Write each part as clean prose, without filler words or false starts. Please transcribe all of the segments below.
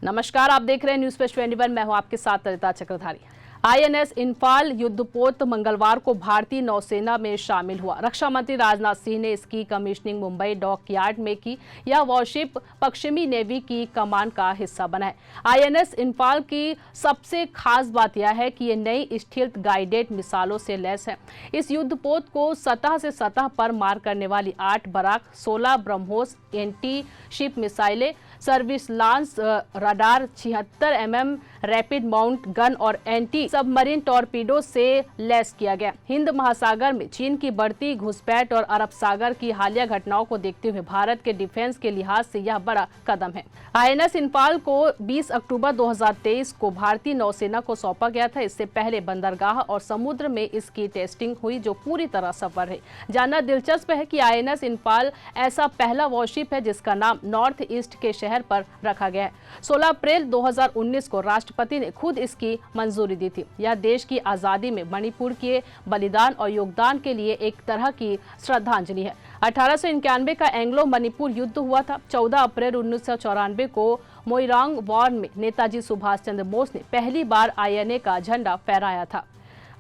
नमस्कार, आप देख रहे हैं न्यूज फर्स्ट 21। मैं हूं आपके साथ ललिता चक्रधारी। आईएनएस इंफाल युद्धपोत मंगलवार को भारतीय नौसेना में शामिल हुआ। रक्षा मंत्री राजनाथ सिंह ने इसकी कमीशनिंग मुंबई डॉक यार्ड में की। यह वॉरशिप पश्चिमी नेवी की कमान का हिस्सा बना है। आईएनएस इंफाल की सबसे खास बात यह है कि ये नई स्टील्थ गाइडेड मिसाइलों से लैस है। इस युद्धपोत को सतह से सतह पर मार करने वाली 8 बराक, 16 ब्रह्मोस एंटी शिप मिसाइलें, service launch radar, 76 mm rapid mount gun और एंटी सबमरीन टॉर्पीडो से लैस किया गया। हिंद महासागर में चीन की बढ़ती घुसपैठ और अरब सागर की हालिया घटनाओं को देखते हुए भारत के डिफेंस के लिहाज से यह बड़ा कदम है। आईएनएस इंफाल को 20 अक्टूबर 2023 को भारतीय नौसेना को सौंपा गया था। इससे पहले बंदरगाह और समुद्र में इसकी टेस्टिंग हुई, जो पूरी तरह सफल रही। जानना दिलचस्प है कि आईएनएस इंफाल ऐसा पहला वॉरशिप है जिसका नाम नॉर्थ ईस्ट के शहर पर रखा गया है। 16 अप्रैल 2019 को राष्ट्रपति ने खुद इसकी मंजूरी दी थी। यह देश की आजादी में मणिपुर के बलिदान और योगदान के लिए एक तरह की श्रद्धांजलि है। 1891 का एंग्लो मणिपुर युद्ध हुआ था। 14 अप्रैल 1994 को मोइरांग वॉर में नेताजी सुभाष चंद्र बोस ने पहली बार आईएनए का झंडा फहराया था।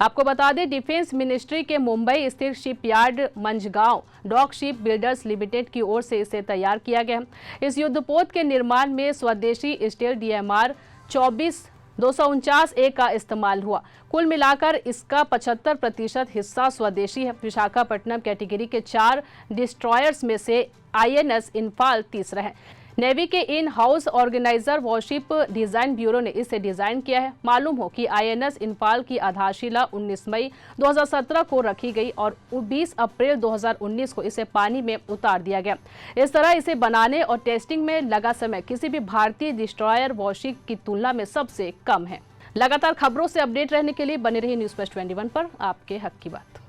आपको बता दें, डिफेंस मिनिस्ट्री के मुंबई स्थित shipyard Mazagon dock ship builders limited की ओर से इसे तैयार किया गया। इस युद्धपोत के निर्माण में स्वदेशी स्टील DMR 24249A का इस्तेमाल हुआ। कुल मिलाकर इसका 75% हिस्सा स्वदेशी है। विशाखापट्टनम कैटेगरी के 4 डिस्ट्रॉयर्स में से आईएनएस इंफाल तीसरा है। नेवी के in house organiser worship design bureau ने इसे डिजाइन किया है। मालूम हो कि आईएनएस इंफाल की आधारशिला 19 मई 2017 को रखी गई और 20 अप्रैल 2019 को इसे पानी में उतार दिया गया। इस तरह इसे बनाने और टेस्टिंग में लगा समय किसी भी भारतीय डिस्ट्रॉयर वॉरशिप की तुलना में सबसे कम है। लगातार खबरों से अपडेट रहने के लिए बने रहिए न्यूज फर्स्ट 21 पर। आपके हक की बात।